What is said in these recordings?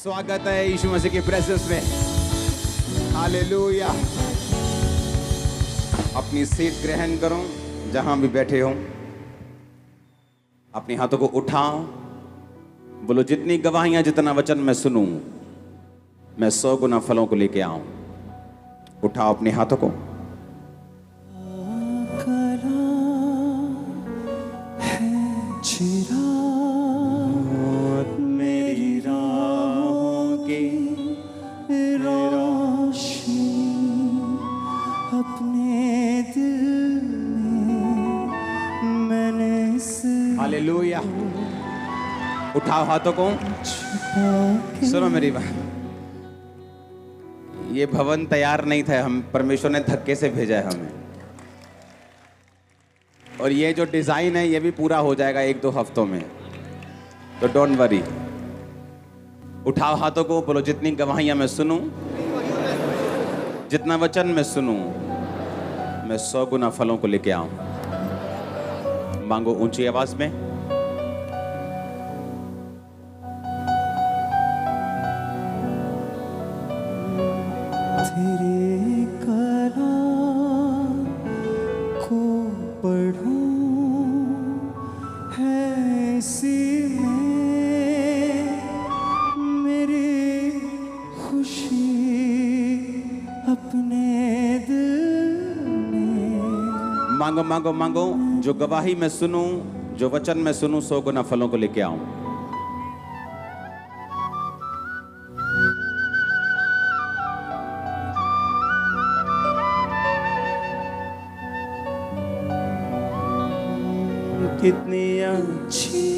स्वागत है यीशु मसीह की प्रेजेंस में। हालेलुया। अपनी सीट ग्रहण करो जहां भी बैठे हो। अपने हाथों को उठाओ, बोलो जितनी गवाहियां, जितना वचन मैं सुनूं, मैं 100 गुना फलों को लेके आऊं। उठाओ अपने हाथों को। मेरी राहों की रोशनी अपने दिल में मैंने। हालेलुया। उठाओ हाथों को। सुनो मेरी बात, ये भवन तैयार नहीं था, हम परमेश्वर ने धक्के से भेजा है हमें। और ये जो डिजाइन है ये भी पूरा हो जाएगा 1-2 हफ्तों में, तो डोंट वरी। उठाओ हाथों को, बोलो जितनी गवाहियां मैं सुनूं, जितना वचन मैं सुनूं, मैं 100 गुना फलों को लेके आऊं। मांगो ऊंची आवाज में। तेरे कलाम को पढ़ूं ऐसी में मेरी खुशी अपने दिल में। मांगो मांगो मांगो, जो गवाही मैं सुनूं, जो वचन मैं सुनूं, 100 गुना फलों को लेके आऊं। कितनी अच्छी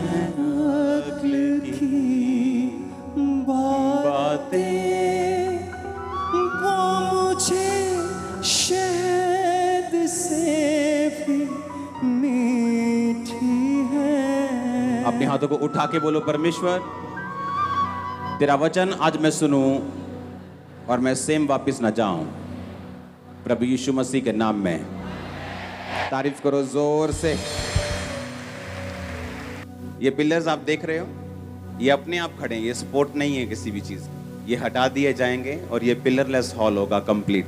अक्ल की बातें वो मुझे शहद से भी मीठी है। अपने हाथों को उठा के बोलो, परमेश्वर तेरा वचन आज मैं सुनूं और मैं सेम वापस ना जाऊं। प्रभु यीशु मसीह के नाम में तारीफ करो जोर से। ये पिलर्स आप देख रहे हो, ये अपने आप खड़े हैं, ये सपोर्ट नहीं है किसी भी चीज की। ये हटा दिए जाएंगे और ये पिलरलेस हॉल होगा कंप्लीट।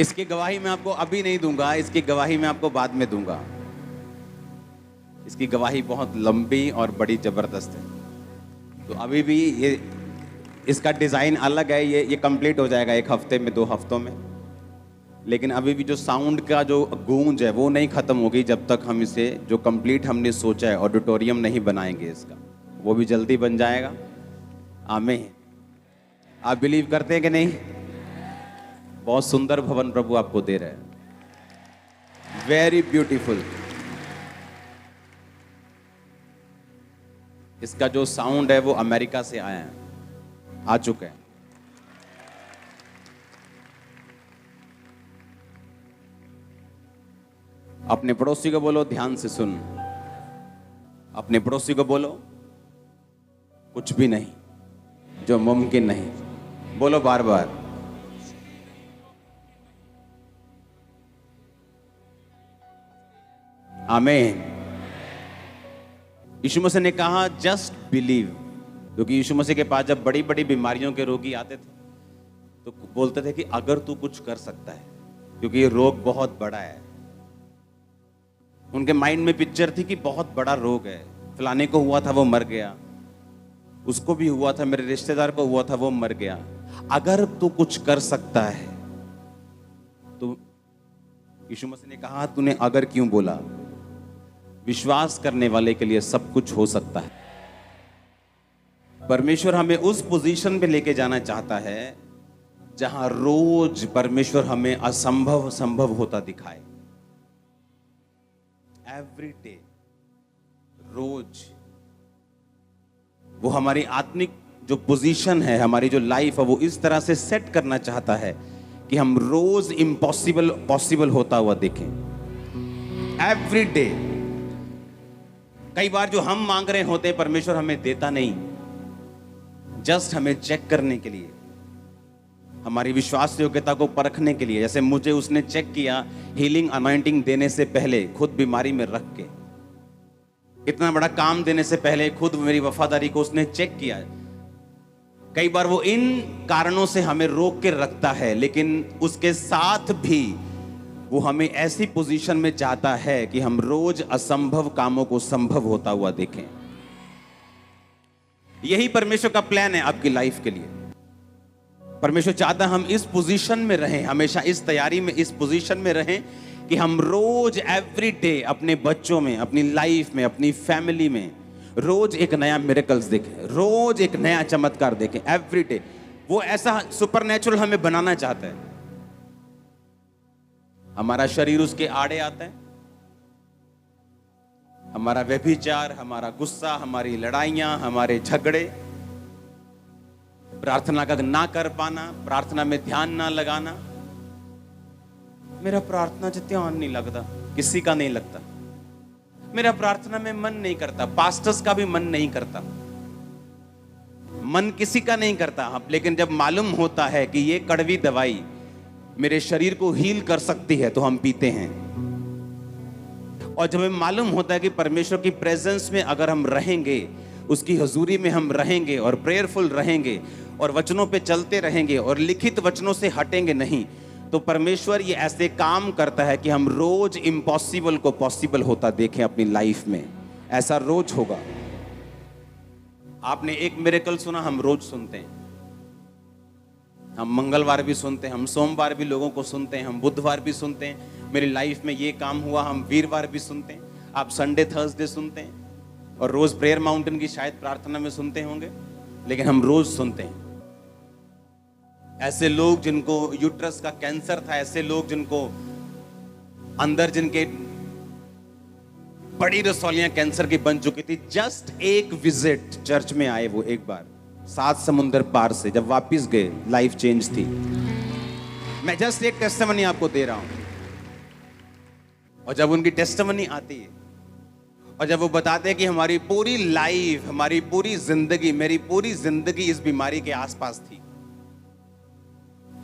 इसकी गवाही मैं आपको अभी नहीं दूंगा, इसकी गवाही मैं आपको बाद में दूंगा। इसकी गवाही बहुत लंबी और बड़ी जबरदस्त है। तो अभी भी ये इसका डिजाइन अलग है, ये कंप्लीट हो जाएगा 1 हफ्ते में, 2 हफ्तों में। लेकिन अभी भी जो साउंड का जो गूंज है वो नहीं खत्म होगी जब तक हम इसे, जो कंप्लीट हमने सोचा है, ऑडिटोरियम नहीं बनाएंगे इसका। वो भी जल्दी बन जाएगा। आमीन। आप बिलीव करते हैं कि नहीं? बहुत सुंदर भवन प्रभु आपको दे रहे हैं। Very beautiful. इसका जो साउंड है वो अमेरिका से आया है, आ चुका है। अपने पड़ोसी को बोलो ध्यान से सुन। अपने पड़ोसी को बोलो कुछ भी नहीं जो मुमकिन नहीं। बोलो बार बार। आमीन। यीशु मसीह ने कहा जस्ट बिलीव, क्योंकि यीशु मसीह के पास जब बड़ी बड़ी बीमारियों के रोगी आते थे तो बोलते थे कि अगर तू कुछ कर सकता है, क्योंकि ये रोग बहुत बड़ा है। उनके माइंड में पिक्चर थी कि बहुत बड़ा रोग है, फलाने को हुआ था वो मर गया, उसको भी हुआ था, मेरे रिश्तेदार को हुआ था वो मर गया। अगर तू कुछ कर सकता है तो यीशु मसीह ने कहा तूने अगर क्यों बोला? विश्वास करने वाले के लिए सब कुछ हो सकता है। परमेश्वर हमें उस पोजीशन पे लेके जाना चाहता है जहां रोज परमेश्वर हमें असंभव संभव होता दिखाए। एवरी डे, रोज वो हमारी आत्मिक जो पोजीशन है, हमारी जो लाइफ है, वो इस तरह से सेट करना चाहता है कि हम रोज इम्पॉसिबल पॉसिबल होता हुआ देखें। Every day. कई बार जो हम मांग रहे होते परमेश्वर हमें देता नहीं, जस्ट हमें चेक करने के लिए, हमारी विश्वास योग्यता को परखने के लिए। जैसे मुझे उसने चेक किया हीलिंग अनॉइंटिंग देने से पहले, खुद बीमारी में रख के। इतना बड़ा काम देने से पहले खुद मेरी वफादारी को उसने चेक किया है। कई बार वो इन कारणों से हमें रोक के रखता है, लेकिन उसके साथ भी वो हमें ऐसी पोजीशन में चाहता है कि हम रोज असंभव कामों को संभव होता हुआ देखें। यही परमेश्वर का प्लान है आपकी लाइफ के लिए। परमेश्वर चाहता है हम इस पोजीशन में रहें, हमेशा इस तैयारी में, इस पोजीशन में रहें कि हम रोज एवरी डे अपने बच्चों में, अपनी लाइफ में, अपनी फैमिली में रोज एक नया मिरेकल्स देखें, रोज एक नया चमत्कार देखें एवरी डे। वो ऐसा सुपरनेचुरल हमें बनाना चाहता है। हमारा शरीर उसके आड़े आता है, हमारा व्यभिचार, हमारा गुस्सा, हमारी लड़ाइयां, हमारे झगड़े, प्रार्थना का ना कर पाना, प्रार्थना में ध्यान ना लगाना। मेरा प्रार्थना च ध्यान नहीं लगता, किसी का नहीं लगता। मेरा प्रार्थना में मन नहीं करता, पास्टर्स का भी मन नहीं करता, मन किसी का नहीं करता। लेकिन जब मालूम होता है कि ये कड़वी दवाई मेरे शरीर को हील कर सकती है तो हम पीते हैं। और जब हमें मालूम होता है कि परमेश्वर की प्रेजेंस में अगर हम रहेंगे, उसकी हजूरी में हम रहेंगे और प्रेयरफुल रहेंगे और वचनों पे चलते रहेंगे और लिखित वचनों से हटेंगे नहीं, तो परमेश्वर ये ऐसे काम करता है कि हम रोज इम्पॉसिबल को पॉसिबल होता देखें अपनी लाइफ में। ऐसा रोज होगा। आपने एक मिरेकल सुना, हम रोज सुनते हैं। हम मंगलवार भी सुनते हैं, हम सोमवार भी लोगों को सुनते हैं, हम बुधवार भी सुनते हैं मेरी लाइफ में ये काम हुआ, हम वीरवार भी सुनते हैं, आप संडे थर्सडे सुनते हैं और रोज प्रेयर माउंटेन की शायद प्रार्थना में सुनते होंगे, लेकिन हम रोज सुनते हैं। ऐसे लोग जिनको यूट्रस का कैंसर था, ऐसे लोग जिनको अंदर जिनके बड़ी रसौलियां कैंसर की बन चुकी थी, जस्ट एक विजिट चर्च में आए वो एक बार 7 समुंदर पार से, जब वापिस गए लाइफ चेंज थी। मैं जस्ट एक टेस्टिमनी आपको दे रहा हूं। और जब उनकी टेस्टिमनी आती है और जब वो बताते हैं कि हमारी पूरी लाइफ, हमारी पूरी जिंदगी, मेरी पूरी जिंदगी इस बीमारी के आसपास थी,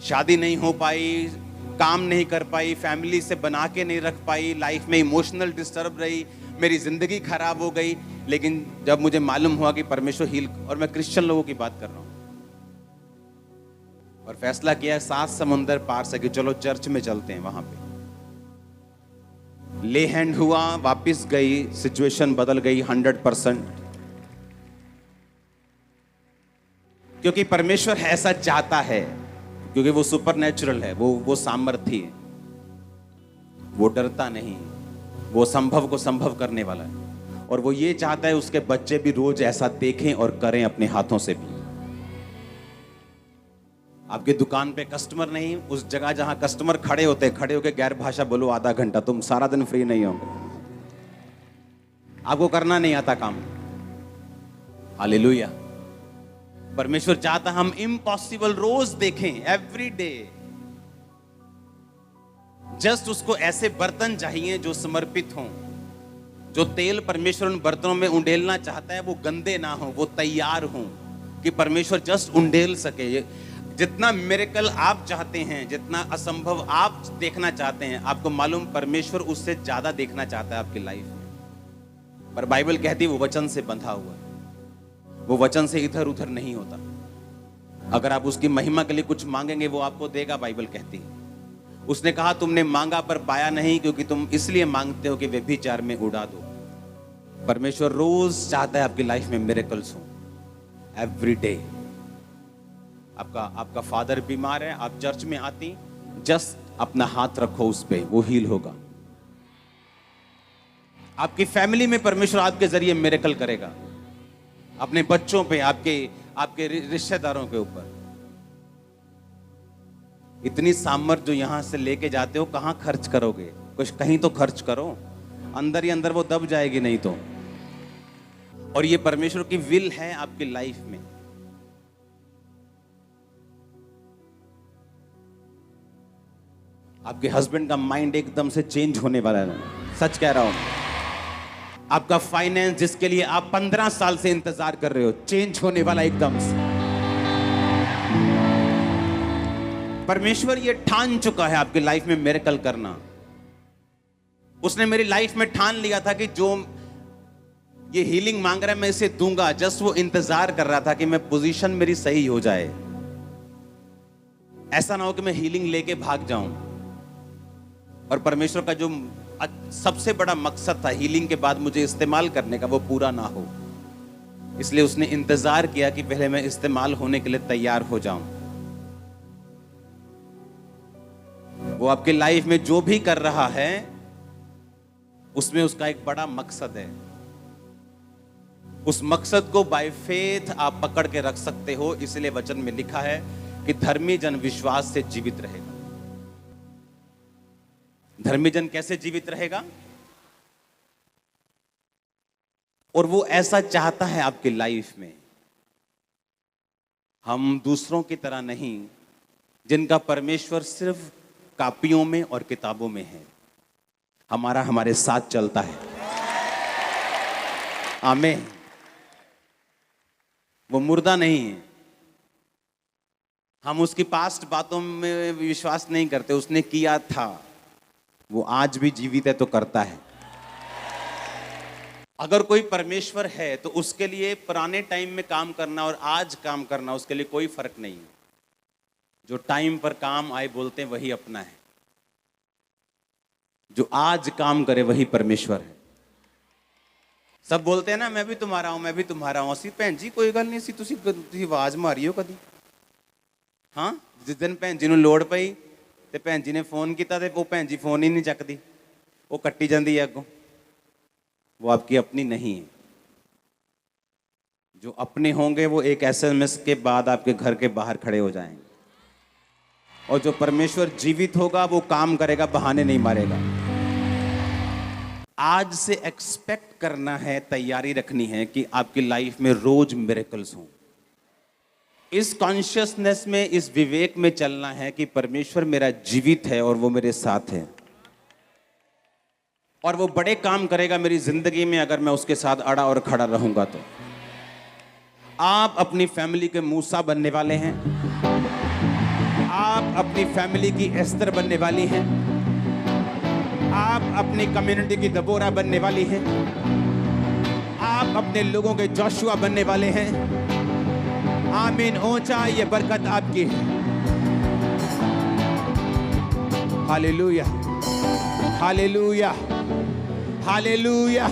शादी नहीं हो पाई, काम नहीं कर पाई, फैमिली से बना के नहीं रख पाई, लाइफ में इमोशनल डिस्टर्ब रही, मेरी जिंदगी खराब हो गई। लेकिन जब मुझे मालूम हुआ कि परमेश्वर हील, और मैं क्रिश्चियन लोगों की बात कर रहा हूं, और फैसला किया 7 समुंदर पार से कि चलो चर्च में चलते हैं। वहां पे ले हैंड हुआ, वापिस गई, सिचुएशन बदल गई 100%। क्योंकि परमेश्वर ऐसा चाहता है, क्योंकि वो सुपरनेचुरल है, वो सामर्थ्य है, वो डरता नहीं, वो संभव को संभव करने वाला है। और वो ये चाहता है उसके बच्चे भी रोज ऐसा देखें और करें अपने हाथों से भी। आपके दुकान पे कस्टमर नहीं, उस जगह जहां कस्टमर खड़े होते, खड़े होकर गैर भाषा बोलो आधा घंटा, तुम सारा दिन फ्री नहीं होंगे। आपको करना नहीं आता काम। हालेलुया। परमेश्वर चाहता हम इम्पॉसिबल रोज देखें एवरी डे। जस्ट उसको ऐसे बर्तन चाहिए जो समर्पित हों, जो तेल परमेश्वर उन बर्तनों में उंडेलना चाहता है वो गंदे ना हो, वो तैयार हों कि परमेश्वर जस्ट उंडेल सके। जितना मिरेकल आप चाहते हैं, जितना असंभव आप देखना चाहते हैं, आपको मालूम परमेश्वर उससे ज्यादा देखना चाहता है आपकी लाइफ में। पर बाइबल कहती है वो वचन से बंधा हुआ है, वो वचन से इधर उधर नहीं होता। अगर आप उसकी महिमा के लिए कुछ मांगेंगे वो आपको देगा, बाइबल कहती है। उसने कहा तुमने मांगा पर पाया नहीं, क्योंकि तुम इसलिए मांगते हो कि व्यभिचार में उड़ा दो। परमेश्वर रोज चाहता है आपकी लाइफ में मिरेकल्स हो एवरी डे। आपका फादर बीमार है, आप चर्च में आती, जस्ट अपना हाथ रखो उस पे, वो हील होगा। आपकी फैमिली में परमेश्वर आपके जरिए मिरेकल करेगा, अपने बच्चों पे, आपके रिश्तेदारों के ऊपर। इतनी सामर्थ जो यहां से लेके जाते हो कहां खर्च करोगे? कुछ कहीं तो खर्च करो, अंदर ही अंदर वो दब जाएगी नहीं तो। और ये परमेश्वर की विल है आपकी लाइफ में। आपके हस्बैंड का माइंड एकदम से चेंज होने वाला है, सच कह रहा हूं। आपका फाइनेंस जिसके लिए आप 15 साल से इंतजार कर रहे हो, चेंज होने वाला एकदम से। परमेश्वर ये ठान चुका है आपकी लाइफ में मिरेकल करना। उसने मेरी लाइफ में ठान लिया था कि जो ये हीलिंग मांग रहा है, मैं इसे दूंगा। जस्ट वो इंतजार कर रहा था कि मैं पोजीशन मेरी सही हो जाए। ऐसा ना हो कि मैं हीलिंग लेके भाग जाऊं और परमेश्वर का जो सबसे बड़ा मकसद था हीलिंग के बाद मुझे इस्तेमाल करने का, वो पूरा ना हो। इसलिए उसने इंतजार किया कि पहले मैं इस्तेमाल होने के लिए तैयार हो जाऊं। वो आपके लाइफ में जो भी कर रहा है उसमें उसका एक बड़ा मकसद है। उस मकसद को बाय फेथ आप पकड़ के रख सकते हो। इसलिए वचन में लिखा है कि धर्मी जन विश्वास से जीवित रहेगा। धर्मी जन कैसे जीवित रहेगा? और वो ऐसा चाहता है आपकी लाइफ में। हम दूसरों की तरह नहीं जिनका परमेश्वर सिर्फ कापियों में और किताबों में है। हमारा हमारे साथ चलता है। आमीन। वो मुर्दा नहीं है। हम उसकी पास्ट बातों में विश्वास नहीं करते। उसने किया था, वो आज भी जीवित है तो करता है। अगर कोई परमेश्वर है तो उसके लिए पुराने टाइम में काम करना और आज काम करना उसके लिए कोई फर्क नहीं है। जो टाइम पर काम आए बोलते हैं वही अपना है। जो आज काम करे वही परमेश्वर है। सब बोलते हैं ना मैं भी तुम्हारा हूं, मैं भी तुम्हारा हूं। असी भैन जी कोई गल नहीं सी, तुसी आवाज मारियो कदी। हाँ, जिस दिन भैन जी नूं लोड़ पई ते भैन जी ने फोन किया ते वो भैन जी फोन ही नहीं चकदी, वो कट्टी जाती है अगों। वो आपकी अपनी नहीं है। जो अपने होंगे वो एक SMS के बाद आपके घर के बाहर खड़े हो जाएंगे। और जो परमेश्वर जीवित होगा वो काम करेगा, बहाने नहीं मारेगा। आज से एक्सपेक्ट करना है, तैयारी रखनी है कि आपकी लाइफ में रोज मिरेकल्स हों। इस कॉन्शियसनेस में, इस विवेक में चलना है कि परमेश्वर मेरा जीवित है और वो मेरे साथ है और वो बड़े काम करेगा मेरी जिंदगी में अगर मैं उसके साथ अड़ा और खड़ा रहूंगा। तो आप अपनी फैमिली के मूसा बनने वाले हैं। आप अपनी फैमिली की एस्तर बनने वाली हैं। आप अपनी कम्युनिटी की दबोरा बनने वाली हैं। आप अपने लोगों के जोशुआ बनने वाले हैं। आमीन। ऊंचा ये बरकत आपकी है। Hallelujah, hallelujah, hallelujah.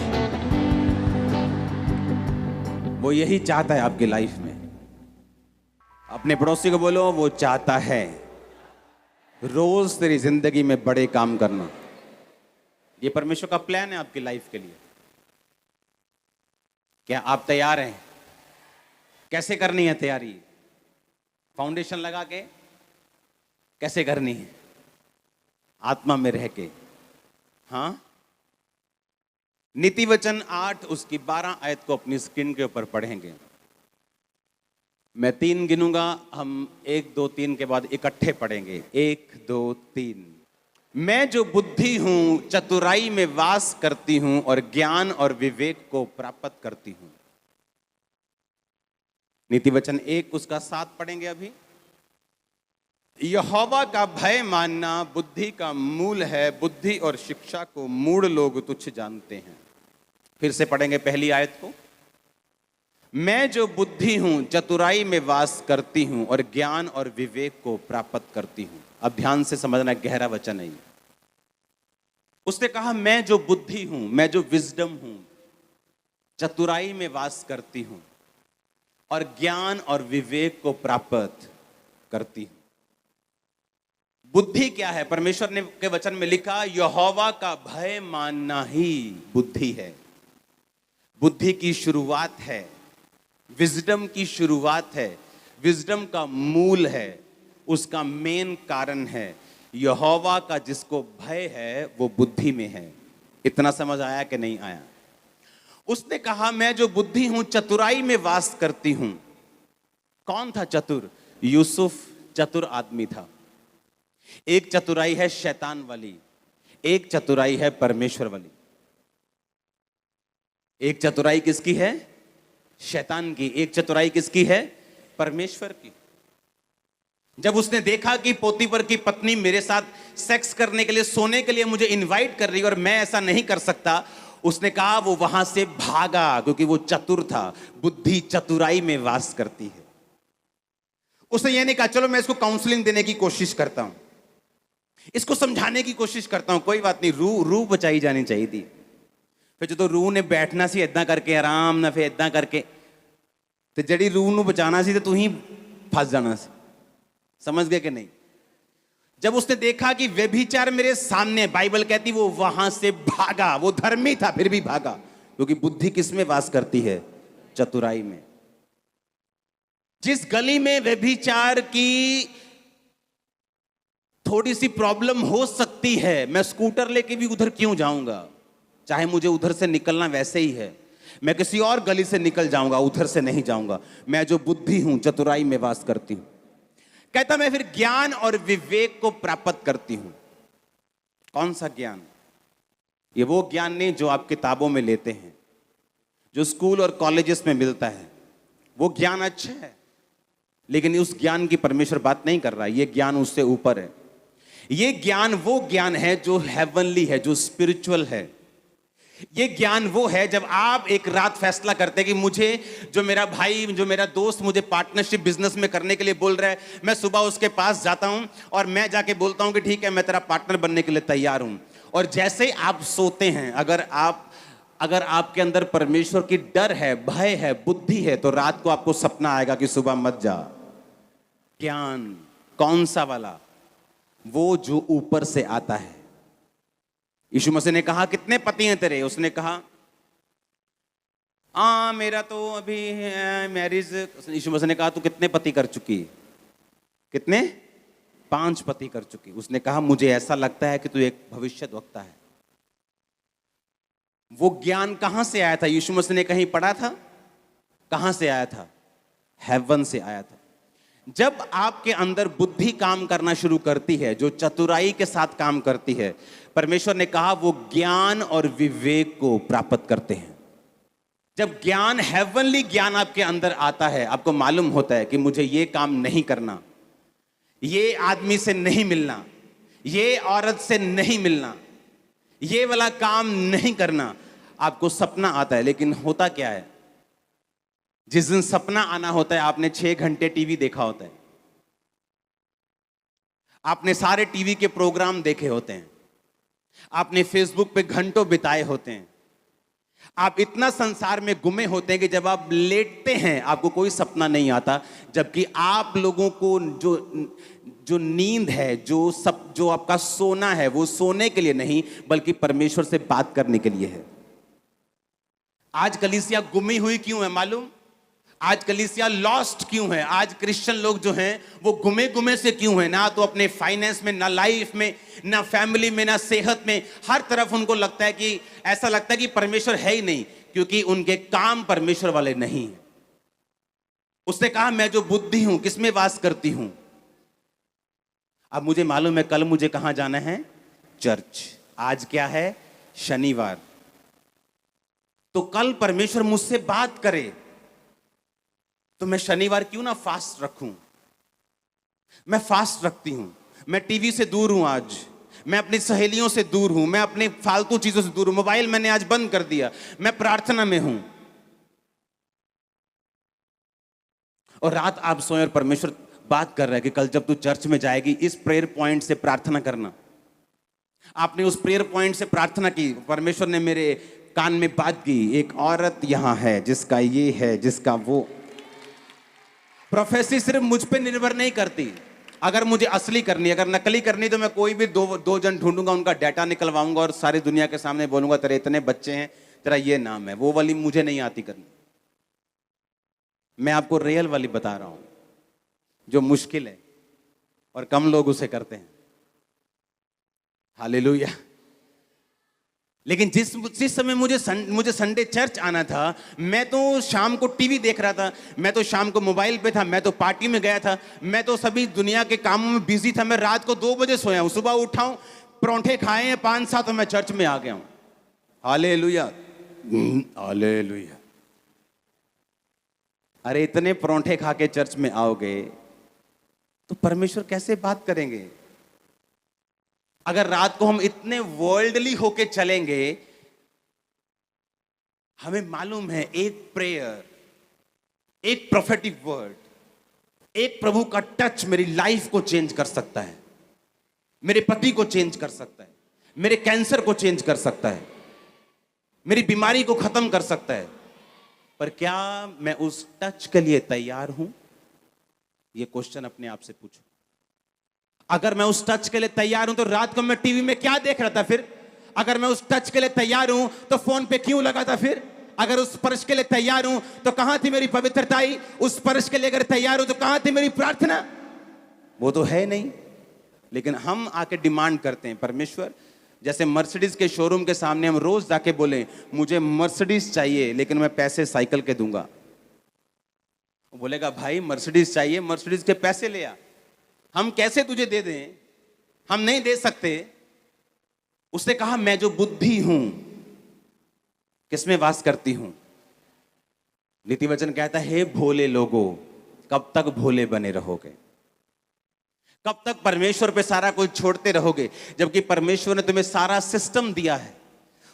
वो यही चाहता है आपकी लाइफ में। अपने पड़ोसी को बोलो, वो चाहता है रोज तेरी जिंदगी में बड़े काम करना। ये परमेश्वर का प्लान है आपकी लाइफ के लिए। क्या आप तैयार हैं? कैसे करनी है तैयारी? फाउंडेशन लगा के कैसे करनी है? आत्मा में रह के। हाँ, नीति वचन 8 उसकी 12 आयत को अपनी स्क्रीन के ऊपर पढ़ेंगे। मैं 3 गिनूंगा, हम 1 2 3 के बाद इकट्ठे पढ़ेंगे। 1 2 3। मैं जो बुद्धि हूं चतुराई में वास करती हूं और ज्ञान और विवेक को प्राप्त करती हूं। नीति वचन 1 उसका 7 पढ़ेंगे अभी। यहोवा का भय मानना बुद्धि का मूल है, बुद्धि और शिक्षा को मूढ़ लोग तुच्छ जानते हैं। फिर से पढ़ेंगे पहली आयत को। मैं जो बुद्धि हूं चतुराई में वास करती हूं और ज्ञान और विवेक को प्राप्त करती हूं। अब ध्यान से समझना, गहरा वचन है। उसने कहा मैं जो बुद्धि हूं, मैं जो विजडम हूं, चतुराई में वास करती हूं और ज्ञान और विवेक को प्राप्त करती हूं। बुद्धि क्या है? परमेश्वर ने के वचन में लिखा यहोवा का भय मानना ही बुद्धि है। बुद्धि की शुरुआत है, विजडम की शुरुआत है, विजडम का मूल है, उसका मेन कारण है यहोवा का जिसको भय है वो बुद्धि में है। इतना समझ आया कि नहीं आया? उसने कहा मैं जो बुद्धि हूं चतुराई में वास करती हूं। कौन था चतुर? यूसुफ चतुर आदमी था। एक चतुराई है शैतान वाली, एक चतुराई है परमेश्वर वाली। एक चतुराई किसकी है? शैतान की। एक चतुराई किसकी है? परमेश्वर की। जब उसने देखा कि पोतीफर की पत्नी मेरे साथ सेक्स करने के लिए, सोने के लिए मुझे इनवाइट कर रही है और मैं ऐसा नहीं कर सकता, उसने कहा वो वहां से भागा क्योंकि वो चतुर था। बुद्धि चतुराई में वास करती है। उसने ये नहीं कहा चलो मैं इसको काउंसलिंग देने की कोशिश करता हूं, इसको समझाने की कोशिश करता हूं, कोई बात नहीं, रूह बचाई जानी चाहिए थी। फिर जो रूह ने बैठना सी इदा करके आराम ना, फिर इदा करके तो जड़ी रूह ਨੂੰ बचाना सी तो तू ही फंस जाना सी। समझ गए कि नहीं? जब उसने देखा कि व्यभिचार मेरे सामने, बाइबल कहती वो वहां से भागा। वो धर्मी था फिर भी भागा, क्योंकि बुद्धि किस में वास करती है? चतुराई में। जिस गली में व्यभिचार की थोड़ी सी प्रॉब्लम हो सकती है, मैं स्कूटर लेके भी उधर क्यों जाऊंगा? चाहे मुझे उधर से निकलना वैसे ही है, मैं किसी और गली से निकल जाऊंगा, उधर से नहीं जाऊंगा। मैं जो बुद्धि हूं चतुराई में वास करती हूं। कहता मैं फिर ज्ञान और विवेक को प्राप्त करती हूं। कौन सा ज्ञान? ये वो ज्ञान नहीं जो आप किताबों में लेते हैं, जो स्कूल और कॉलेजेस में मिलता है। वो ज्ञान अच्छा है, लेकिन उस ज्ञान की परमेश्वर बात नहीं कर रहा। ये ज्ञान उससे ऊपर है। ये ज्ञान वो ज्ञान है जो हेवनली है, जो स्पिरिचुअल है। ये ज्ञान वो है जब आप एक रात फैसला करते हैं कि मुझे, जो मेरा भाई, जो मेरा दोस्त मुझे पार्टनरशिप बिजनेस में करने के लिए बोल रहा है, मैं सुबह उसके पास जाता हूं और मैं जाके बोलता हूं कि ठीक है मैं तेरा पार्टनर बनने के लिए तैयार हूं। और जैसे ही आप सोते हैं, अगर आपके अंदर परमेश्वर की डर है, भय है, बुद्धि है, तो रात को आपको सपना आएगा कि सुबह मत जा। ज्ञान कौन सा वाला? वो जो ऊपर से आता है। यीशु मसीह ने कहा कितने पति हैं तेरे? उसने कहा मेरा तो अभी मैरिज। यीशु मसीह ने कहा तू कितने पति कर चुकी? कितने? 5 पति कर चुकी। उसने कहा मुझे ऐसा लगता है कि तू एक भविष्यद्वक्ता है। वो ज्ञान कहां से आया था? यीशु मसीह ने कहीं पढ़ा था? कहां से आया था? हेवन से आया था। जब आपके अंदर बुद्धि काम करना शुरू करती है, जो चतुराई के साथ काम करती है, परमेश्वर ने कहा वो ज्ञान और विवेक को प्राप्त करते हैं। जब ज्ञान, हेवनली ज्ञान आपके अंदर आता है, आपको मालूम होता है कि मुझे ये काम नहीं करना, ये आदमी से नहीं मिलना, ये औरत से नहीं मिलना, ये वाला काम नहीं करना। आपको सपना आता है, लेकिन होता क्या है? जिस दिन सपना आना होता है, आपने 6 घंटे टीवी देखा होता है, आपने सारे टीवी के प्रोग्राम देखे होते हैं, आपने फेसबुक पे घंटों बिताए होते हैं, आप इतना संसार में गुमे होते हैं कि जब आप लेटते हैं आपको कोई सपना नहीं आता। जबकि आप लोगों को जो नींद है, जो आपका सोना है, वो सोने के लिए नहीं बल्कि परमेश्वर से बात करने के लिए है। आज कलीसिया गुमी हुई क्यों है मालूम? आज कलीसिया लॉस्ट क्यों है? आज क्रिश्चियन लोग जो हैं वो गुमे गुमे से क्यों हैं? ना तो अपने फाइनेंस में, ना लाइफ में, ना फैमिली में, ना सेहत में। हर तरफ उनको लगता है कि, ऐसा लगता है कि परमेश्वर है ही नहीं, क्योंकि उनके काम परमेश्वर वाले नहीं हैं। उसने कहा मैं जो बुद्धि हूं किसमें वास करती हूं? अब मुझे मालूम है कल मुझे कहां जाना है? चर्च। आज क्या है? शनिवार। तो कल परमेश्वर मुझसे बात करे तो मैं शनिवार क्यों ना फास्ट रखूं? मैं फास्ट रखती हूं। मैं टीवी से दूर हूं आज, मैं अपनी सहेलियों से दूर हूं, मैं अपनी फालतू चीजों से दूर हूं, मोबाइल मैंने आज बंद कर दिया, मैं प्रार्थना में हूं। और रात आप सोए और परमेश्वर बात कर रहा है कि कल जब तू चर्च में जाएगी इस प्रेयर पॉइंट से प्रार्थना करना। आपने उस प्रेयर पॉइंट से प्रार्थना की, परमेश्वर ने मेरे कान में बात की, एक औरत यहां है जिसका ये है, जिसका वो। प्रोफेसी सिर्फ मुझ पे निर्भर नहीं करती। अगर मुझे असली करनी, अगर नकली करनी, तो मैं कोई भी दो जन ढूंढूंगा, उनका डाटा निकलवाऊंगा और सारी दुनिया के सामने बोलूंगा तेरे इतने बच्चे हैं, तेरा ये नाम है। वो वाली मुझे नहीं आती करनी। मैं आपको रियल वाली बता रहा हूं, जो मुश्किल है और कम लोग उसे करते हैं। हालेलुया। लेकिन जिस समय मुझे संडे चर्च आना था, मैं तो शाम को टीवी देख रहा था, मैं तो शाम को मोबाइल पे था, मैं तो पार्टी में गया था, मैं तो सभी दुनिया के कामों में बिजी था। मैं रात को 2 बजे सोया हूं, सुबह उठा हूं, परोंठे खाए हैं 5-7 और मैं चर्च में आ गया हूं। Hallelujah, hallelujah. अरे इतने परोंठे खा के चर्च में आओगे तो परमेश्वर कैसे बात करेंगे? अगर रात को हम इतने वर्ल्डली होके चलेंगे हमें मालूम है एक प्रेयर, एक प्रोफेटिक वर्ड, एक प्रभु का टच मेरी लाइफ को चेंज कर सकता है, मेरे पति को चेंज कर सकता है, मेरे कैंसर को चेंज कर सकता है, मेरी बीमारी को खत्म कर सकता है। पर क्या मैं उस टच के लिए तैयार हूं? ये क्वेश्चन अपने आप से पूछो। अगर मैं उस टच के लिए तैयार हूं तो रात को मैं टीवी में क्या देख रहा था फिर? अगर मैं उस टच के लिए तैयार हूं तो फोन पे क्यों लगा था फिर? अगर उस स्पर्श के लिए तैयार हूं तो कहां थी मेरी पवित्रताई? उस स्पर्श के लिए अगर तैयार हूं तो कहां थी मेरी प्रार्थना? वो तो है नहीं। लेकिन हम आके डिमांड करते हैं, परमेश्वर, जैसे मर्सिडीज के शोरूम के सामने हम रोज जाके बोले मुझे मर्सिडीज चाहिए लेकिन मैं पैसे साइकिल के दूंगा। वो बोलेगा भाई मर्सिडीज चाहिए, मर्सिडीज के पैसे ले आ। हम कैसे तुझे दे दें? हम नहीं दे सकते। उसने कहा मैं जो बुद्धि हूं किसमें वास करती हूं? नीति वचन कहता है, हे भोले लोगों, कब तक भोले बने रहोगे? कब तक परमेश्वर पे सारा कुछ छोड़ते रहोगे? जबकि परमेश्वर ने तुम्हें सारा सिस्टम दिया है।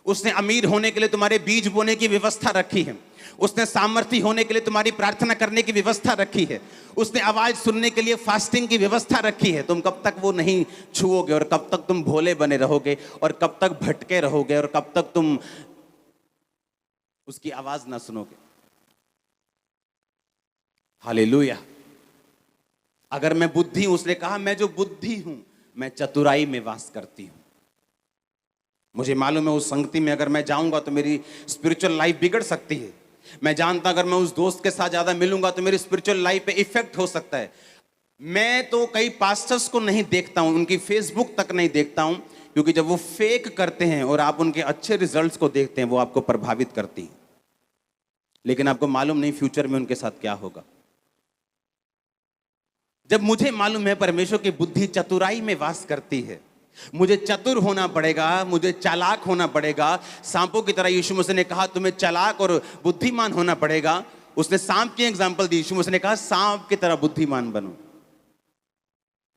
उसने अमीर होने के लिए तुम्हारे बीज बोने की व्यवस्था रखी है। उसने सामर्थ्य होने के लिए तुम्हारी प्रार्थना करने की व्यवस्था रखी है। उसने आवाज सुनने के लिए फास्टिंग की व्यवस्था रखी है। तुम कब तक वो नहीं छुओगे? और कब तक तुम भोले बने रहोगे? और कब तक भटके रहोगे? और कब तक तुम उसकी आवाज ना सुनोगे? हालेलुया। अगर मैं बुद्धि हूं, उसने कहा मैं जो बुद्धि हूं मैं चतुराई में वास करती हूं। मुझे मालूम है उस संगति में अगर मैं जाऊंगा तो मेरी स्पिरिचुअल लाइफ बिगड़ सकती है। मैं जानता अगर मैं उस दोस्त के साथ ज्यादा मिलूंगा तो मेरी स्पिरिचुअल लाइफ पे इफेक्ट हो सकता है। मैं तो कई पास्टर्स को नहीं देखता हूं, उनकी फेसबुक तक नहीं देखता हूं, क्योंकि जब वो फेक करते हैं और आप उनके अच्छे रिजल्ट्स को देखते हैं वो आपको प्रभावित करती है, लेकिन आपको मालूम नहीं फ्यूचर में उनके साथ क्या होगा। जब मुझे मालूम है परमेश्वर की बुद्धि चतुराई में वास करती है, मुझे चतुर होना पड़ेगा, मुझे चालाक होना पड़ेगा। सांपों की तरह यीशु मसीह ने कहा तुम्हें चालाक और बुद्धिमान होना पड़ेगा। उसने सांप की एग्जांपल दी। यीशु मसीह ने कहा सांप की तरह बुद्धिमान बनो।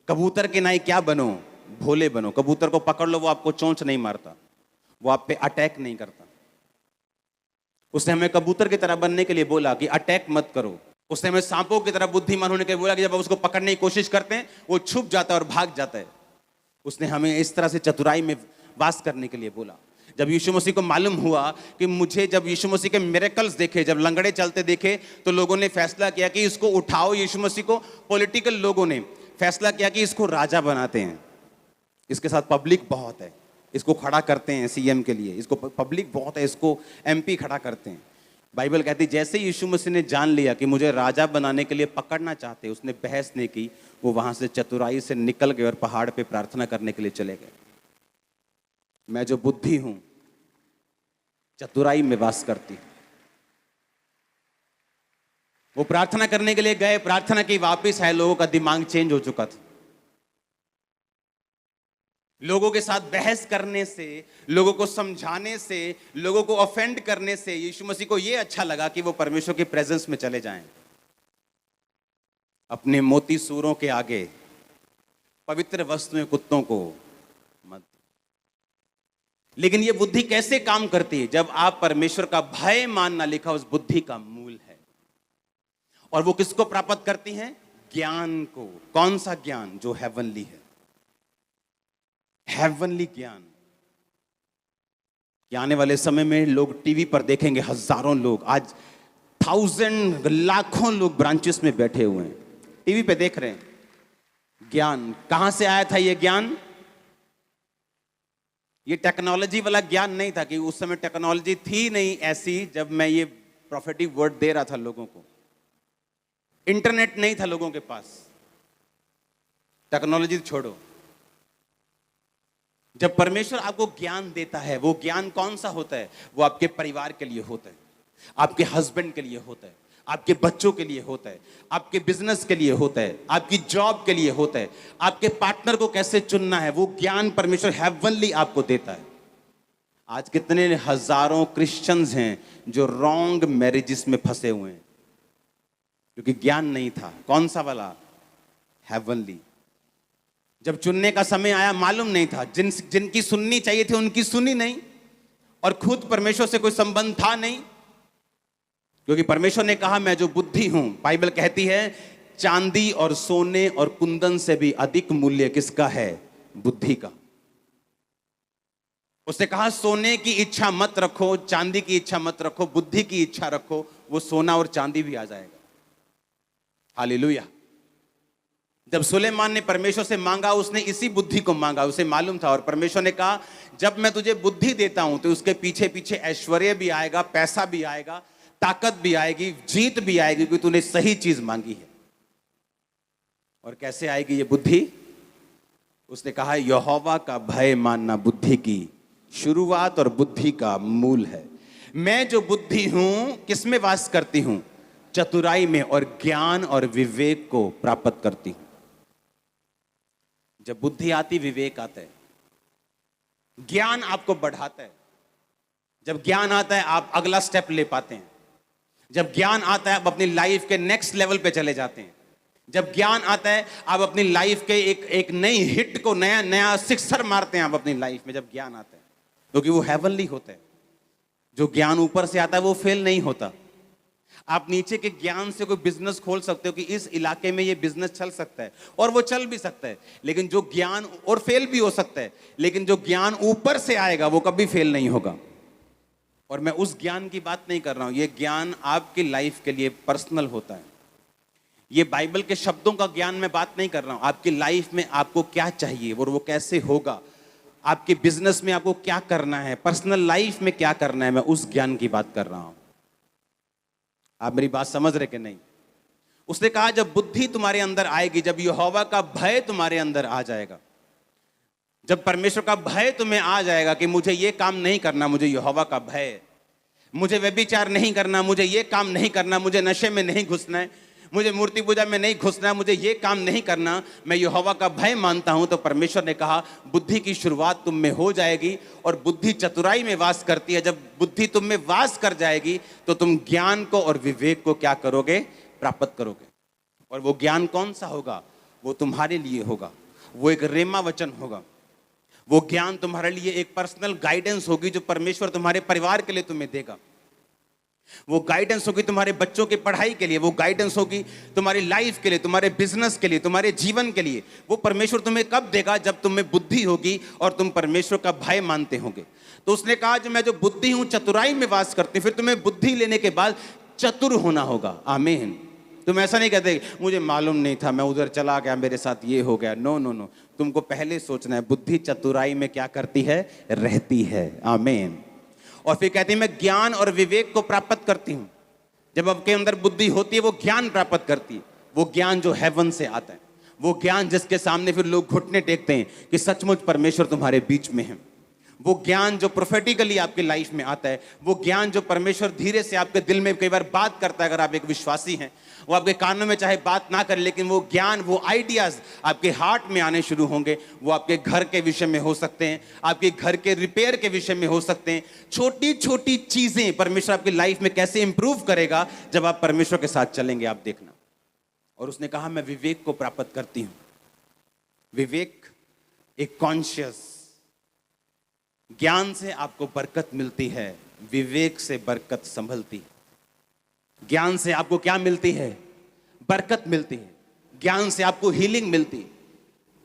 कबूतर के नाई क्या बनो? भोले बनो। कबूतर को पकड़ लो, वो आपको चोंच नहीं मारता, वो आप पे अटैक नहीं करता। उसने हमें कबूतर की तरह बनने के लिए बोला कि अटैक मत करो। उसने हमें सांपों की तरह बुद्धिमान होने के लिए बोला कि जब आप उसको पकड़ने की कोशिश करते हैं वो छुप जाता है और भाग जाता है। उसने हमें इस तरह से चतुराई में वास करने के लिए बोला। जब यीशु मसीह को मालूम हुआ कि मुझे, जब यीशु मसीह के मिरेकल्स देखे, जब लंगड़े चलते देखे, तो लोगों ने फैसला किया कि इसको उठाओ। यीशु मसीह को पॉलिटिकल लोगों ने फैसला किया कि इसको राजा बनाते हैं, इसके साथ पब्लिक बहुत है, इसको खड़ा करते हैं सीएम के लिए, इसको पब्लिक बहुत है, इसको एमपी खड़ा करते हैं। बाइबल कहती जैसे यीशु मसीह ने जान लिया कि मुझे राजा बनाने के लिए पकड़ना चाहते, उसने बहस नहीं की, वो वहां से चतुराई से निकल गए और पहाड़ पे प्रार्थना करने के लिए चले गए। मैं जो बुद्धि हूं चतुराई में वास करती हूं। वो प्रार्थना करने के लिए गए, प्रार्थना की, वापस आए, लोगों का दिमाग चेंज हो चुका था। लोगों के साथ बहस करने से, लोगों को समझाने से, लोगों को ऑफेंड करने से यीशु मसीह को यह अच्छा लगा कि वो परमेश्वर की प्रेजेंस में चले जाएं। अपने मोती सूरों के आगे पवित्र वस्तुएं कुत्तों को मत। लेकिन ये बुद्धि कैसे काम करती है? जब आप परमेश्वर का भय मानना लिखा उस बुद्धि का मूल है। और वो किसको प्राप्त करती हैं? ज्ञान को। कौन सा ज्ञान? जो हेवनली है, हेवनली ज्ञान। कि आने वाले समय में लोग टीवी पर देखेंगे, हजारों लोग, आज 1000 लाखों लोग ब्रांचेस में बैठे हुए हैं, टीवी पे देख रहे हैं। ज्ञान कहां से आया था? ये ज्ञान, ये टेक्नोलॉजी वाला ज्ञान नहीं था, कि उस समय टेक्नोलॉजी थी नहीं ऐसी जब मैं ये प्रोफेटिक वर्ड दे रहा था लोगों को। इंटरनेट नहीं था लोगों के पास। टेक्नोलॉजी छोड़ो। जब परमेश्वर आपको ज्ञान देता है, वो ज्ञान कौन सा होता है? वो आपके परिवार के लिए होता है, आपके हस्बैंड के लिए होता है, आपके बच्चों के लिए होता है, आपके बिजनेस के लिए होता है, आपकी जॉब के लिए होता है, आपके पार्टनर को कैसे चुनना है, वो ज्ञान परमेश्वर हेवनली आपको देता है। आज कितने हजारों क्रिश्चियंस हैं जो रॉन्ग मैरिजेस में फंसे हुए हैं, क्योंकि ज्ञान नहीं था। कौन सा वाला? हेवनली। जब चुनने का समय आया मालूम नहीं था, जिनकी सुननी चाहिए थी उनकी सुनी नहीं, और खुद परमेश्वर से कोई संबंध था नहीं, क्योंकि परमेश्वर ने कहा मैं जो बुद्धि हूं, बाइबल कहती है चांदी और सोने और कुंदन से भी अधिक मूल्य किसका है? बुद्धि का। उसने कहा सोने की इच्छा मत रखो, चांदी की इच्छा मत रखो, बुद्धि की इच्छा रखो, वो सोना और चांदी भी आ जाएगा। हालेलुया। जब सुलेमान ने परमेश्वर से मांगा, उसने इसी बुद्धि को मांगा, उसे मालूम था। और परमेश्वर ने कहा जब मैं तुझे बुद्धि देता हूं तो उसके पीछे पीछे ऐश्वर्य भी आएगा, पैसा भी आएगा, ताकत भी आएगी, जीत भी आएगी, क्योंकि तूने सही चीज मांगी है। और कैसे आएगी ये बुद्धि? उसने कहा यहोवा का भय मानना बुद्धि की शुरुआत और बुद्धि का मूल है। मैं जो बुद्धि हूं किसमें वास करती हूं? चतुराई में, और ज्ञान और विवेक को प्राप्त करती हूं। जब बुद्धि आती, विवेक आता है, ज्ञान आपको बढ़ाता है। जब ज्ञान आता है आप अगला स्टेप ले पाते हैं। जब ज्ञान आता है आप अपनी लाइफ के नेक्स्ट लेवल पे चले जाते हैं। जब ज्ञान आता है आप अपनी लाइफ के एक नई हिट को, नया नया सिक्सर मारते हैं आप अपनी लाइफ में। जब ज्ञान आता है, क्योंकि वो हेवनली होता है। जो ज्ञान ऊपर से आता है वो फेल नहीं होता। आप नीचे के ज्ञान से कोई बिजनेस खोल सकते हो कि इस इलाके में ये बिजनेस चल सकता है, और वो चल भी सकता है, लेकिन जो ज्ञान, और फेल भी हो सकता है, लेकिन जो ज्ञान ऊपर से आएगा वो कभी फेल नहीं होगा। और मैं उस ज्ञान की बात नहीं कर रहा हूं, ये ज्ञान आपकी लाइफ के लिए पर्सनल होता है। ये बाइबल के शब्दों का ज्ञान मैं बात नहीं कर रहा हूं। आपकी लाइफ में आपको क्या चाहिए और वो कैसे होगा, आपके बिजनेस में आपको क्या करना है, पर्सनल लाइफ में क्या करना है, मैं उस ज्ञान की बात कर रहा हूं। आप मेरी बात समझ रहे कि नहीं? उसने कहा जब बुद्धि तुम्हारे अंदर आएगी, जब यहोवा का भय तुम्हारे अंदर आ जाएगा, जब परमेश्वर का भय तुम्हें आ जाएगा कि मुझे ये काम नहीं करना, मुझे यहोवा का भय है, मुझे व्यभिचार नहीं करना, मुझे ये काम नहीं करना, मुझे नशे में नहीं घुसना है, मुझे मूर्ति पूजा में नहीं घुसना है, मुझे ये काम नहीं करना, मैं यहोवा का भय मानता हूं, तो परमेश्वर ने कहा बुद्धि की शुरुआत तुम में हो जाएगी। और बुद्धि चतुराई में वास करती है। जब बुद्धि तुम में वास कर जाएगी तो तुम ज्ञान को और विवेक को क्या करोगे? प्राप्त करोगे। और वो ज्ञान कौन सा होगा? वो तुम्हारे लिए होगा, वो एक रेमा वचन होगा। वो ज्ञान तुम्हारे लिए एक पर्सनल गाइडेंस होगी जो परमेश्वर तुम्हारे परिवार के लिए तुम्हें देगा। वो गाइडेंस होगी तुम्हारे बच्चों की पढ़ाई के लिए, वो गाइडेंस होगी तुम्हारी लाइफ के लिए, तुम्हारे बिजनेस के लिए, तुम्हारे जीवन के लिए। वो परमेश्वर तुम्हें कब देगा? जब तुम्हें बुद्धि होगी और तुम परमेश्वर का भय मानते होंगे। तो उसने कहा जो मैं जो बुद्धि हूं चतुराई में वास करती हूं। फिर तुम्हें बुद्धि लेने के बाद चतुर होना होगा। आमीन। तुम ऐसा नहीं कहते मुझे मालूम नहीं था, मैं उधर चला गया, मेरे साथ ये हो गया। नो नो नो, तुमको पहले सोचना है बुद्धि चतुराई में क्या करती है? रहती है। आमीन। और फिर कहती है मैं ज्ञान और विवेक को प्राप्त करती हूं। जब आपके अंदर बुद्धि होती है वो ज्ञान प्राप्त करती है। वो ज्ञान जो हेवन से आता है, वो ज्ञान जिसके सामने फिर लोग घुटने टेकते हैं कि सचमुच परमेश्वर तुम्हारे बीच में है। वो ज्ञान जो प्रोफेटिकली आपकी लाइफ में आता है, वो ज्ञान जो परमेश्वर धीरे से आपके दिल में कई बार बात करता है। अगर आप एक विश्वासी हैं, वो आपके कानों में चाहे बात ना करे, लेकिन वो ज्ञान, वो आइडियाज आपके हार्ट में आने शुरू होंगे। वो आपके घर के विषय में हो सकते हैं, आपके घर के रिपेयर के विषय में हो सकते हैं। छोटी छोटी चीजें परमेश्वर आपकी लाइफ में कैसे इंप्रूव करेगा जब आप परमेश्वर के साथ चलेंगे, आप देखना। और उसने कहा मैं विवेक को प्राप्त करती हूं। विवेक एक कॉन्शियस, ज्ञान से आपको बरकत मिलती है, विवेक से बरकत संभलती है। ज्ञान से आपको क्या मिलती है? बरकत मिलती है। ज्ञान से आपको हीलिंग मिलती है।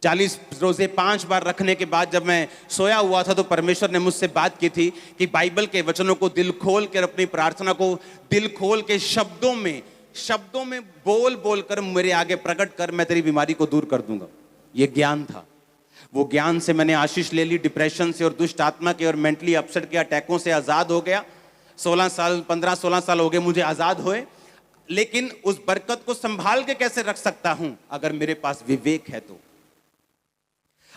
40 रोजे 5 बार रखने के बाद जब मैं सोया हुआ था तो परमेश्वर ने मुझसे बात की थी कि बाइबल के वचनों को दिल खोल कर, अपनी प्रार्थना को दिल खोल के शब्दों में बोल बोल कर मेरे आगे प्रकट कर, मैं तेरी बीमारी को दूर कर दूंगा। ये ज्ञान था। वो ज्ञान से मैंने आशीष ले ली, डिप्रेशन से और दुष्ट आत्मा के और मेंटली अपसेट के अटैकों से आजाद हो गया। 15-16 साल हो गए मुझे आजाद हुए। लेकिन उस बरकत को संभाल के कैसे रख सकता हूं? अगर मेरे पास विवेक है तो।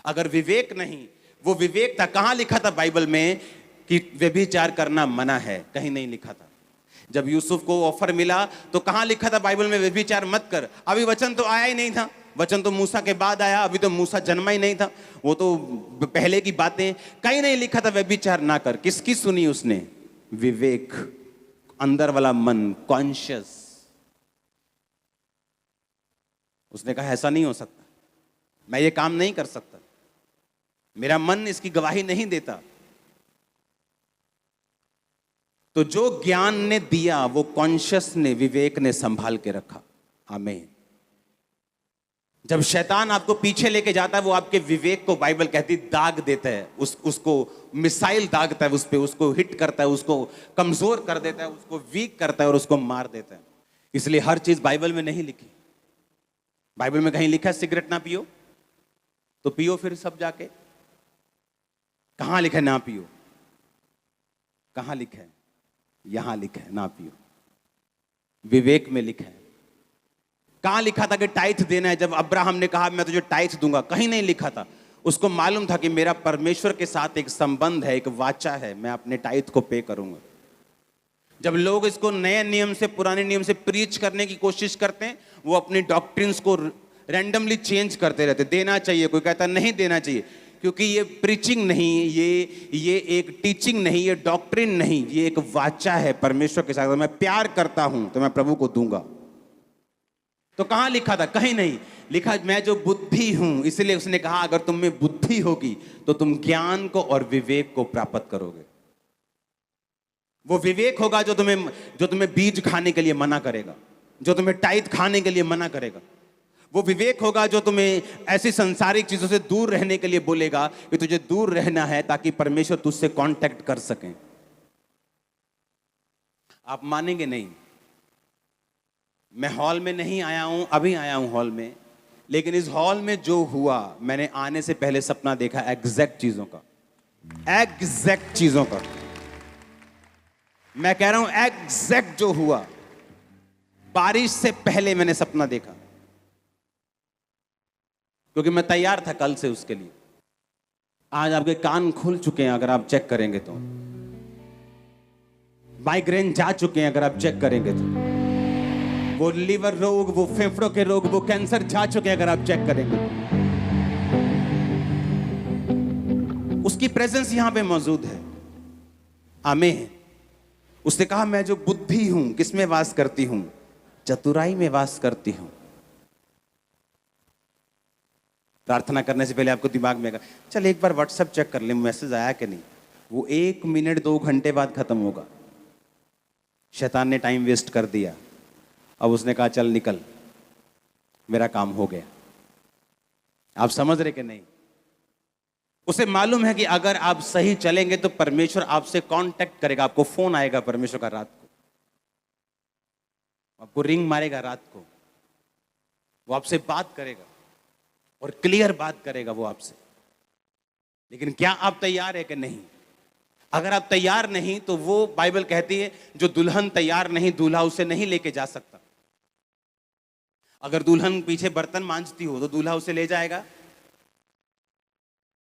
अगर विवेक नहीं, वो विवेक था, कहां लिखा था बाइबल में कि व्यभिचार करना मना है? कहीं नहीं लिखा था। जब यूसुफ को ऑफर मिला तो कहां लिखा था बाइबल में व्यभिचार मत कर? अभी वचन तो आया ही नहीं था। वचन तो मूसा के बाद आया, अभी तो मूसा जन्मा ही नहीं था। वो तो पहले की बातें। कहीं नहीं लिखा था व्यभिचार ना कर। किसकी सुनी उसने? विवेक, अंदर वाला मन, कॉन्शियस। उसने कहा ऐसा नहीं हो सकता, मैं ये काम नहीं कर सकता, मेरा मन इसकी गवाही नहीं देता। तो जो ज्ञान ने दिया वो कॉन्शियस ने, विवेक ने संभाल के रखा। आमीन। जब शैतान आपको पीछे लेके जाता है वो आपके विवेक को, बाइबल कहती, दाग देता है, उसको मिसाइल दागता है, उस पे उसको हिट करता है, उसको कमजोर कर देता है, उसको वीक करता है और उसको मार देता है। इसलिए हर चीज बाइबल में नहीं लिखी। बाइबल में कहीं लिखा है सिगरेट ना पियो, तो पियो फिर सब जाके। कहां लिखा है ना पियो? कहां लिखा है? यहां लिखा है ना पियो। विवेक में लिखा है। कहां लिखा था कि टाइथ देना है? जब अब्राहम ने कहा मैं तुझे टाइथ दूंगा, कहीं नहीं लिखा था। उसको मालूम था कि मेरा परमेश्वर के साथ एक संबंध है, एक वाचा है, मैं अपने टाइथ को पे करूंगा। जब लोग इसको नए नियम से, पुराने नियम से प्रीच करने की कोशिश करते हैं, वो अपनी डॉक्ट्रिन्स को रैंडमली चेंज करते रहते। देना चाहिए, कोई कहता नहीं देना चाहिए, क्योंकि ये प्रीचिंग नहीं, ये एक टीचिंग नहीं, ये डॉक्ट्रिन नहीं, ये एक वाचा है परमेश्वर के साथ। अगर मैं प्यार करता हूं तो मैं प्रभु को दूंगा। तो कहां लिखा था? कहीं नहीं लिखा। मैं जो बुद्धि हूं, इसलिए उसने कहा अगर तुम में बुद्धि होगी तो तुम ज्ञान को और विवेक को प्राप्त करोगे। वो विवेक होगा जो तुम्हें बीज खाने के लिए मना करेगा, जो तुम्हें टाइट खाने के लिए मना करेगा। वो विवेक होगा जो तुम्हें ऐसी संसारिक चीजों से दूर रहने के लिए बोलेगा कि तुझे दूर रहना है ताकि परमेश्वर तुझसे कांटेक्ट कर सके। आप मानेंगे नहीं, मैं हॉल में नहीं आया हूं, अभी आया हूं हॉल में, लेकिन इस हॉल में जो हुआ, मैंने आने से पहले सपना देखा एग्जैक्ट चीजों का, एग्जैक्ट चीजों का। मैं कह रहा हूं एग्जैक्ट जो हुआ, बारिश से पहले मैंने सपना देखा, क्योंकि मैं तैयार था कल से उसके लिए। आज आपके कान खुल चुके हैं अगर आप चेक करेंगे तो, माइग्रेन जा चुके हैं अगर आप चेक करेंगे तो, वो लीवर रोग, वो फेफड़ों के रोग, वो कैंसर जा चुके हैं अगर आप चेक करेंगे। उसकी प्रेजेंस यहां पे मौजूद है। आमीन। उसने कहा मैं जो बुद्धि हूं, किसमें वास करती हूं? चतुराई में वास करती हूं। प्रार्थना करने से पहले आपको दिमाग में आएगा चल एक बार व्हाट्सएप चेक कर ले, मैसेज आया कि नहीं। वो 1 मिनट 2 घंटे बाद खत्म होगा। शैतान ने टाइम वेस्ट कर दिया। अब उसने कहा चल निकल, मेरा काम हो गया। आप समझ रहे कि नहीं? उसे मालूम है कि अगर आप सही चलेंगे तो परमेश्वर आपसे कांटेक्ट करेगा। आपको फोन आएगा परमेश्वर का रात को, आपको रिंग मारेगा रात को, वो आपसे बात करेगा और क्लियर बात करेगा वो आपसे। लेकिन क्या आप तैयार है कि नहीं? अगर आप तैयार नहीं तो वो, बाइबल कहती है जो दुल्हन तैयार नहीं, दूल्हा उसे नहीं लेके जा सकता। अगर दुल्हन पीछे बर्तन मांजती हो तो दूल्हा उसे ले जाएगा,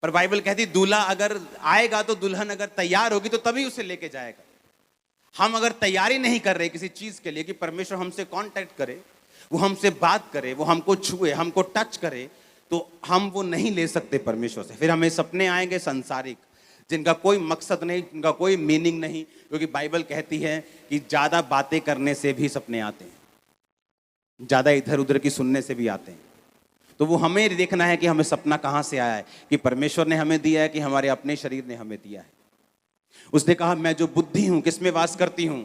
पर बाइबल कहती दूल्हा अगर आएगा तो दुल्हन अगर तैयार होगी तो तभी उसे लेके जाएगा। हम अगर तैयारी नहीं कर रहे किसी चीज के लिए कि परमेश्वर हमसे कांटेक्ट करे, वो हमसे बात करे, वो हमको छुए, हमको टच करे, तो हम वो नहीं ले सकते परमेश्वर से। फिर हमें सपने आएंगे संसारिक, जिनका कोई मकसद नहीं, जिनका कोई मीनिंग नहीं, क्योंकि बाइबल कहती है कि ज्यादा बातें करने से भी सपने आते हैं, ज्यादा इधर उधर की सुनने से भी आते हैं। तो वो हमें देखना है कि हमें सपना कहां से आया है, कि परमेश्वर ने हमें दिया है कि हमारे अपने शरीर ने हमें दिया है। उसने कहा मैं जो बुद्धि हूं, किसमें वास करती हूं?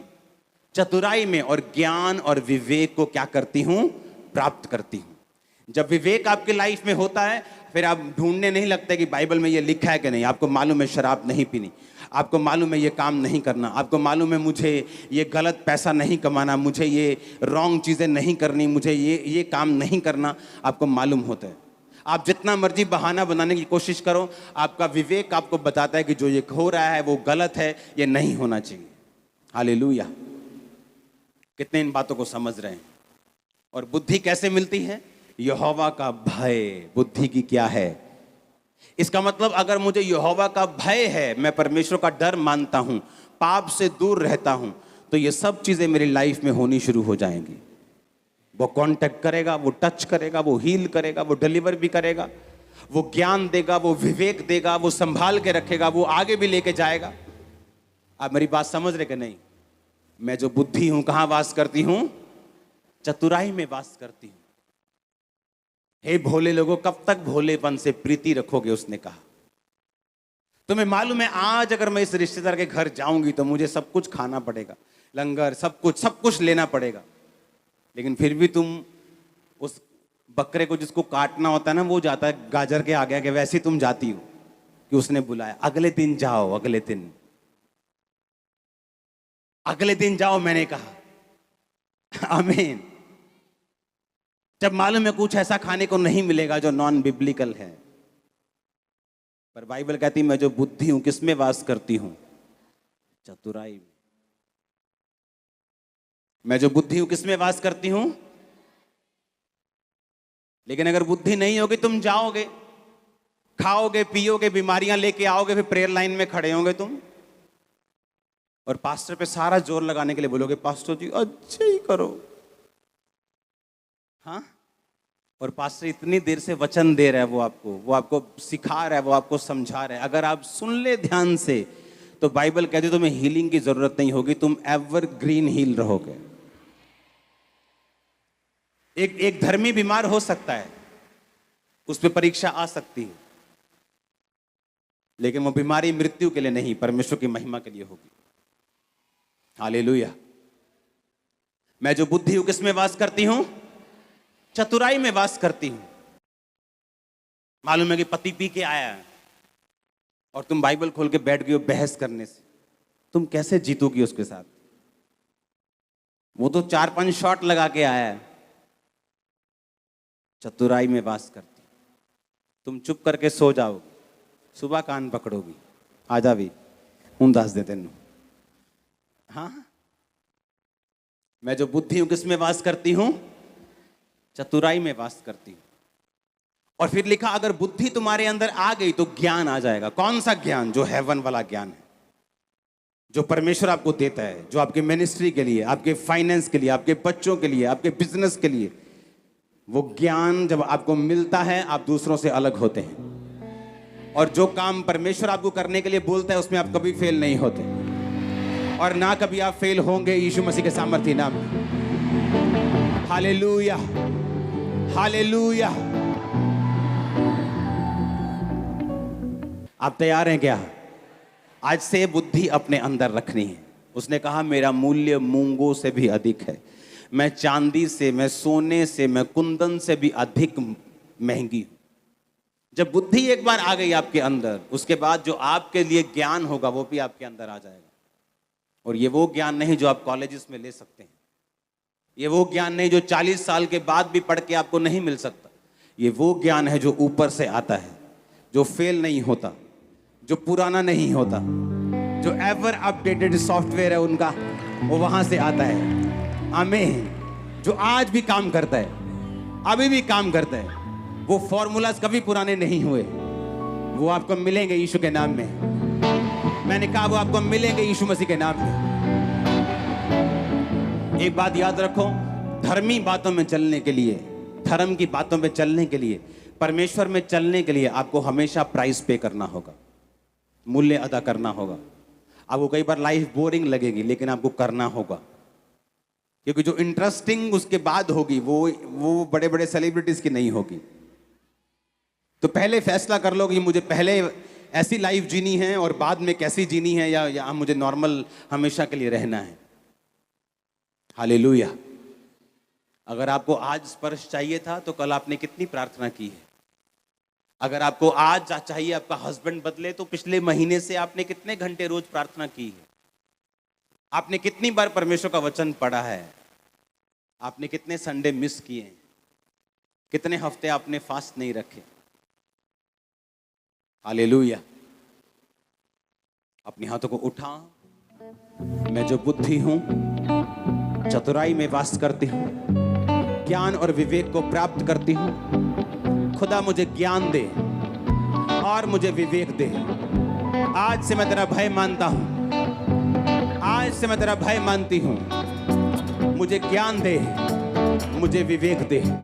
चतुराई में, और ज्ञान और विवेक को क्या करती हूं? प्राप्त करती हूं। जब विवेक आपकी लाइफ में होता है, फिर आप ढूंढने नहीं लगते कि बाइबल में ये लिखा है कि नहीं। आपको मालूम है शराब नहीं पीनी, आपको मालूम है ये काम नहीं करना, आपको मालूम है मुझे ये गलत पैसा नहीं कमाना, मुझे ये रॉन्ग चीज़ें नहीं करनी, मुझे ये काम नहीं करना, आपको मालूम होता है। आप जितना मर्जी बहाना बनाने की कोशिश करो, आपका विवेक आपको बताता है कि जो ये हो रहा है वो गलत है, ये नहीं होना चाहिए। हालेलुया। कितने इन बातों को समझ रहे हैं? और बुद्धि कैसे मिलती है? यहोवा का भय बुद्धि की क्या है? इसका मतलब अगर मुझे यहोवा का भय है, मैं परमेश्वर का डर मानता हूं, पाप से दूर रहता हूं, तो ये सब चीजें मेरी लाइफ में होनी शुरू हो जाएंगी। वो कांटेक्ट करेगा, वो टच करेगा, वो हील करेगा, वो डिलीवर भी करेगा, वो ज्ञान देगा, वो विवेक देगा, वो संभाल के रखेगा, वो आगे भी लेके जाएगा। आप मेरी बात समझ रहे कि नहीं? मैं जो बुद्धि हूं, कहां वास करती हूं? चतुराई में वास करती हूं। हे भोले लोगों, कब तक भोलेपन से प्रीति रखोगे? उसने कहा तुम्हें मालूम है आज अगर मैं इस रिश्तेदार के घर जाऊंगी तो मुझे सब कुछ खाना पड़ेगा, लंगर सब कुछ लेना पड़ेगा, लेकिन फिर भी तुम उस बकरे को जिसको काटना होता है ना, वो जाता है गाजर के आगे आगे, वैसे तुम जाती हो कि उसने बुलाया, अगले दिन जाओ, अगले दिन जाओ, मैंने कहा आमीन। जब मालूम है कुछ ऐसा खाने को नहीं मिलेगा जो नॉन बिब्लिकल है, पर बाइबल कहती मैं जो बुद्धि हूं किसमें वास करती हूं? चतुराई में। मैं जो बुद्धि हूं किसमें वास करती हूं? लेकिन अगर बुद्धि नहीं होगी, तुम जाओगे, खाओगे, पियोगे, बीमारियां लेके आओगे, फिर प्रेयर लाइन में खड़े होंगे तुम और पास्टर पे सारा जोर लगाने के लिए बोलोगे, पास्टर जी अच्छे ही करो। हाँ, और पास्टर इतनी देर से वचन दे रहा है, वो आपको सिखा रहा है, वो आपको समझा रहा है। अगर आप सुन ले ध्यान से तो बाइबल कहती है तुम्हें हीलिंग की जरूरत नहीं होगी, तुम एवर ग्रीन हील रहोगे। एक धर्मी बीमार हो सकता है, उस पर परीक्षा आ सकती है, लेकिन वो बीमारी मृत्यु के लिए नहीं, परमेश्वर की महिमा के लिए होगी। हालेलुया। मैं जो बुद्धि हूं किसमें वास करती हूं? चतुराई में वास करती हूं। मालूम है कि पति पी के आया है और तुम बाइबल खोल के बैठ गई हो बहस करने से, तुम कैसे जीतोगी उसके साथ? वो तो 4-5 शॉट लगा के आया है। चतुराई में वास करती, तुम चुप करके सो जाओगे, सुबह कान पकड़ोगी, आजा भी हूं दस दे तेनू। हाँ, मैं जो बुद्धि हूं किसमें वास करती हूं? चतुराई में वास करती हूं। और फिर लिखा अगर बुद्धि तुम्हारे अंदर आ गई तो ज्ञान आ जाएगा। कौन सा ज्ञान? जो हेवन वाला ज्ञान है, जो परमेश्वर आपको देता है, जो आपके मिनिस्ट्री के लिए, आपके फाइनेंस के लिए, आपके बच्चों के लिए, आपके बिजनेस के लिए। वो ज्ञान जब आपको मिलता है आप दूसरों से अलग होते हैं, और जो काम परमेश्वर आपको करने के लिए बोलता है उसमें आप कभी फेल नहीं होते, और ना कभी आप फेल होंगे यीशु मसीह के सामर्थ्य नाम में। Hallelujah, hallelujah. आप तैयार हैं क्या? आज से बुद्धि अपने अंदर रखनी है। उसने कहा मेरा मूल्य मूंगों से भी अधिक है, मैं चांदी से, मैं सोने से, मैं कुंदन से भी अधिक महंगी हूं। जब बुद्धि एक बार आ गई आपके अंदर, उसके बाद जो आपके लिए ज्ञान होगा वो भी आपके अंदर आ जाएगा। और ये वो ज्ञान नहीं जो आप कॉलेजेस में ले सकते हैं, ये वो ज्ञान नहीं जो 40 साल के बाद भी पढ़ के आपको नहीं मिल सकता। ये वो ज्ञान है जो ऊपर से आता है, जो फेल नहीं होता, जो पुराना नहीं होता, जो एवर अपडेटेड सॉफ्टवेयर है उनका, वो वहां से आता है। आमीन। जो आज भी काम करता है, अभी भी काम करता है, वो फॉर्मूलाज कभी पुराने नहीं हुए। वो आपको मिलेंगे यीशु के नाम में। मैंने कहा वो आपको मिलेंगे यीशु मसीह के नाम में। एक बात याद रखो, धर्मी बातों में चलने के लिए, धर्म की बातों में चलने के लिए, परमेश्वर में चलने के लिए आपको हमेशा प्राइस पे करना होगा, मूल्य अदा करना होगा। आपको कई बार लाइफ बोरिंग लगेगी, लेकिन आपको करना होगा, क्योंकि जो इंटरेस्टिंग उसके बाद होगी वो बड़े बड़े सेलिब्रिटीज की नहीं होगी। तो पहले फैसला कर लो कि मुझे पहले ऐसी लाइफ जीनी है और बाद में कैसी जीनी है, या मुझे नॉर्मल हमेशा के लिए रहना है। हालेलुया। अगर आपको आज स्पर्श चाहिए था तो कल आपने कितनी प्रार्थना की है? अगर आपको आज चाहिए आपका हस्बैंड बदले तो पिछले महीने से आपने कितने घंटे रोज प्रार्थना की है? आपने कितनी बार परमेश्वर का वचन पढ़ा है? आपने कितने संडे मिस किए? कितने हफ्ते आपने फास्ट नहीं रखे? हालेलुया। अपने हाथों को उठा। मैं जो बुद्धि हूं, चतुराई में वास करती हूं, ज्ञान और विवेक को प्राप्त करती हूं। खुदा मुझे ज्ञान दे और मुझे विवेक दे। आज से मैं तेरा भय मानता हूं, आज से मैं तेरा भय मानती हूं। मुझे ज्ञान दे, मुझे विवेक दे।